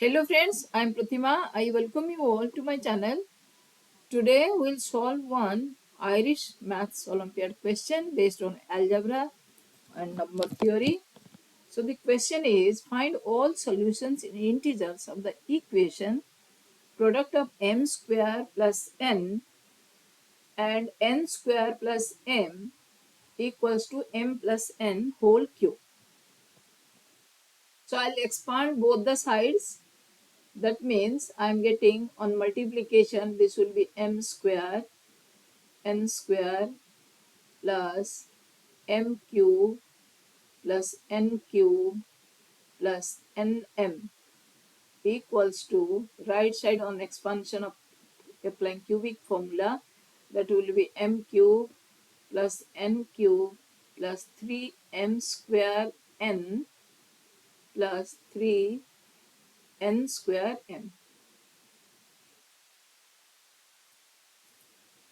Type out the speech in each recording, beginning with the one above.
Hello friends, I am Pratima. I welcome you all to my channel. Today we'll solve one Irish Maths Olympiad question based on algebra and number theory. So the question is, find all solutions in integers of the equation product of m square plus n and n square plus m equals to m plus n whole cube. So I'll expand both the sides. That means I'm getting on multiplication, this will be m square n square plus m cube plus n cube plus nm equals to right side on expansion of applying cubic formula, that will be m cube plus n cube plus 3m square n plus 3n square m.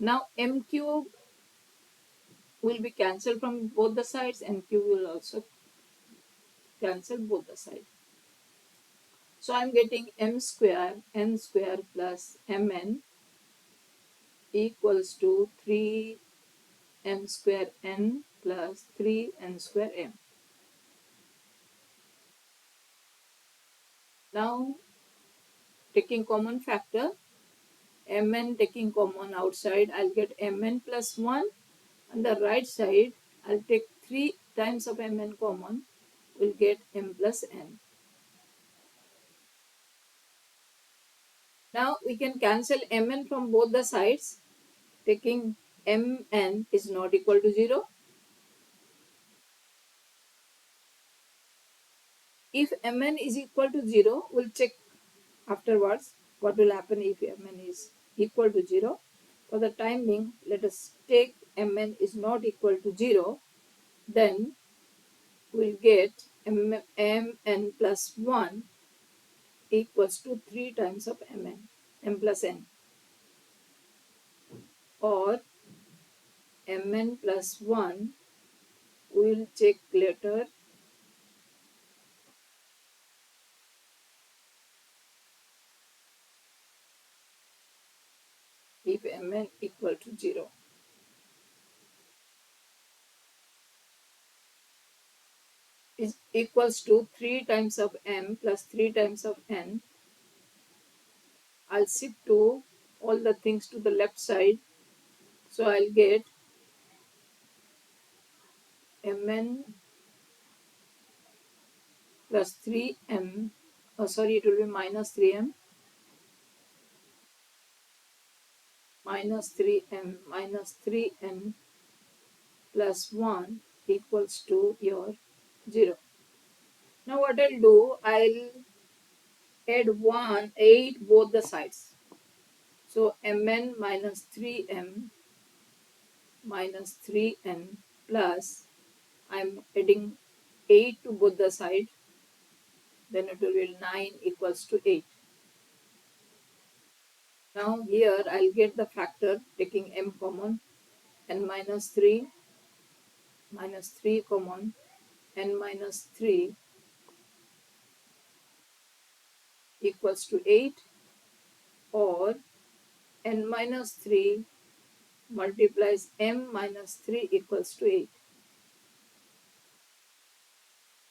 Now m cube will be cancelled from both the sides and cube will also cancel both the sides. So I'm getting m square n square plus mn equals to 3m square n plus 3n square m. Now taking common factor, mn taking common outside, I'll get mn plus 1. On the right side, I'll take 3 times of mn common, we'll get m plus n. Now we can cancel mn from both the sides. Taking mn is not equal to 0. If mn is equal to 0, we'll check afterwards what will happen if mn is equal to 0. For the time being, let us take mn is not equal to 0. Then we'll get mn plus 1 equals to 3 times of mn, m plus n. Or mn plus 1, we'll check later. If mn equal to 0. Is equals to 3 times of m plus 3 times of n. I'll shift to all the things to the left side. So I'll get mn plus 3m. Oh, sorry, it will be minus 3m. Minus 3m minus 3n plus 1 equals to your 0. Now what I'll do, I'll add 1, 8 both the sides. So mn minus 3m minus 3n plus, I'm adding 8 to both the sides. Then it will be 9 equals to 8. Now here I'll get the factor taking m common, n minus 3 common, n minus 3 equals to 8, or n minus 3 multiplies m minus 3 equals to 8.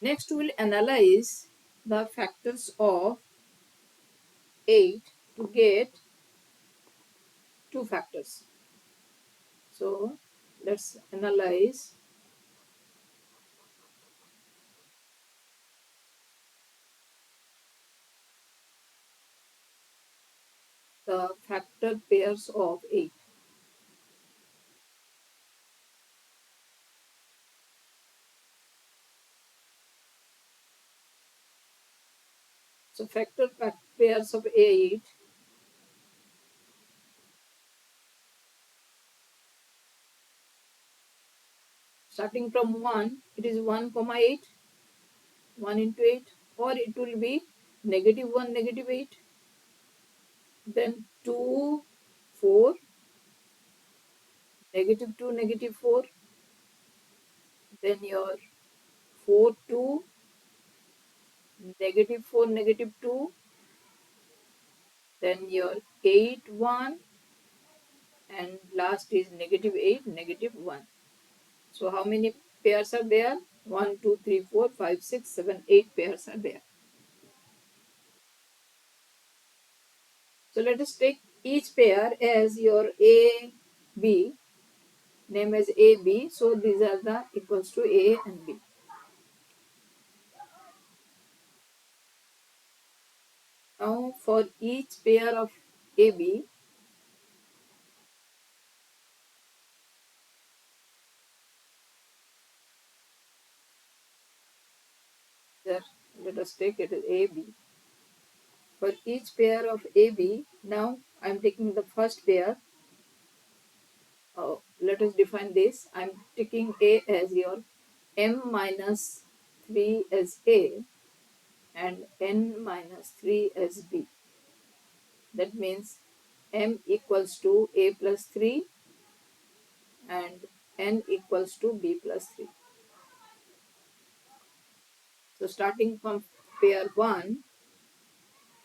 Next we'll analyze the factors of 8 to get two factors. So let's analyze the factor pairs of 8. So factor pairs of 8, starting from 1, it is 1 comma 8, 1 into 8, or it will be negative 1 negative 8, then 2 4, negative 2 negative 4, then your 4 2, negative 4 negative 2, then your 8 1, and last is negative 8 negative 1. So how many pairs are there? 1 2 3 4 5 6 7 8 pairs are there. So let us take each pair as your A B, name as A B. So these are the equals to A and B. Now for each pair of AB, there, let us take it as AB. For each pair of AB, now I am taking the first pair. Let us define this. I am taking A as your M minus 3 as A and N minus 3 as B. That means M equals to A plus 3 and N equals to B plus 3. So starting from pair 1,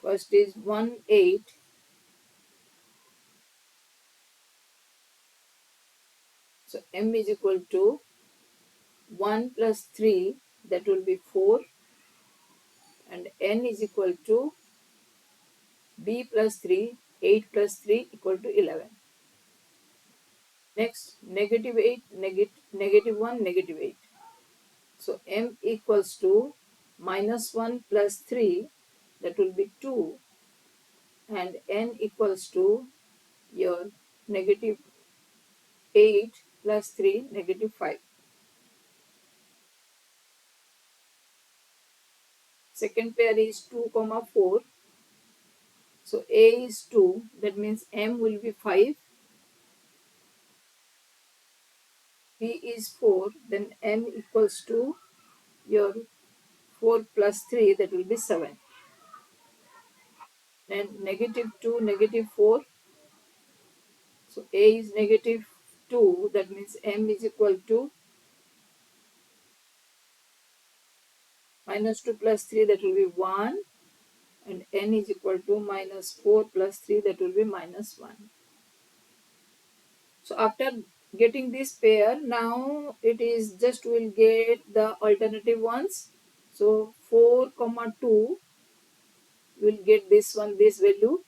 first is 1 8. So M is equal to 1 plus 3, that will be 4, and N is equal to B plus 3, 8 plus 3 equal to 11. Next, negative 8, negative 1, negative 8. So M equals to minus 1 plus 3, that will be 2, and N equals to your negative 8 plus 3, negative 5. Second pair is 2 comma 4. So A is 2, that means M will be 5. B is 4, then M equals to your 4 plus 3, that will be 7. Then negative 2, negative 4. So A is negative 2, that means M is equal to minus 2 plus 3, that will be 1. And N is equal to minus 4 plus 3, that will be minus 1. So after getting this pair, now it is just will get the alternative ones. So 4 comma 2 will get this one, this value.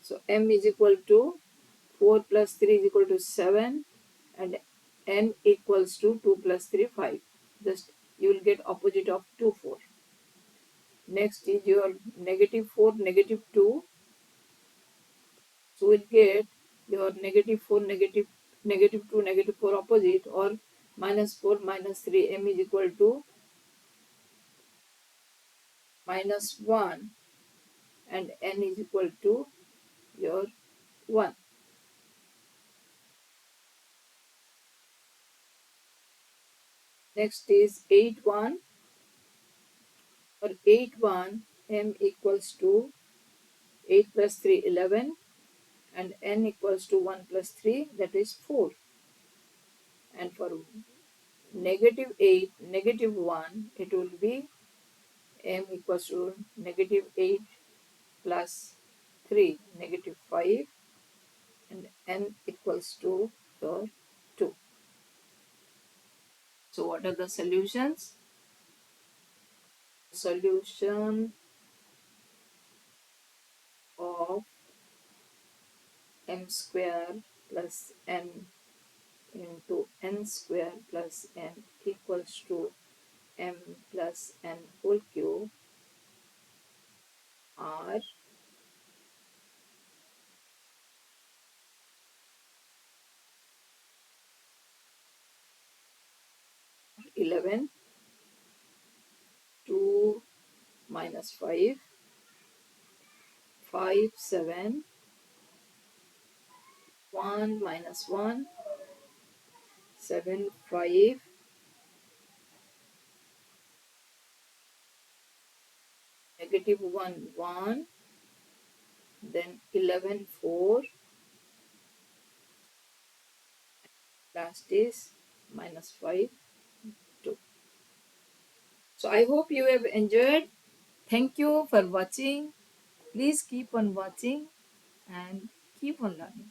So M is equal to 4 plus 3 is equal to 7, and N equals to 2 plus 3 5. Just you will get opposite of 2 4. Next is your negative 4 negative 2. So we'll get your negative 4 negative 2 negative 4 opposite, or minus 4 minus 3. M is equal to minus 1, and N is equal to your 1. Next is 8 1. For 8 1, M equals to 8 plus 3 11, and N equals to 1 plus 3, that is 4. And for negative 8 negative 1, it will be M equals to negative 8 plus 3 negative 5, and N equals to your 2. So what are the solutions? Solution of M square plus N into N square plus N equals to M plus N whole cube are 11, 2 minus 5, 5 7, 1 minus 1, 7 5, negative 1 1, then 11 4, last is minus 5 2. So I hope you have enjoyed. Thank you for watching. Please keep on watching and keep on learning.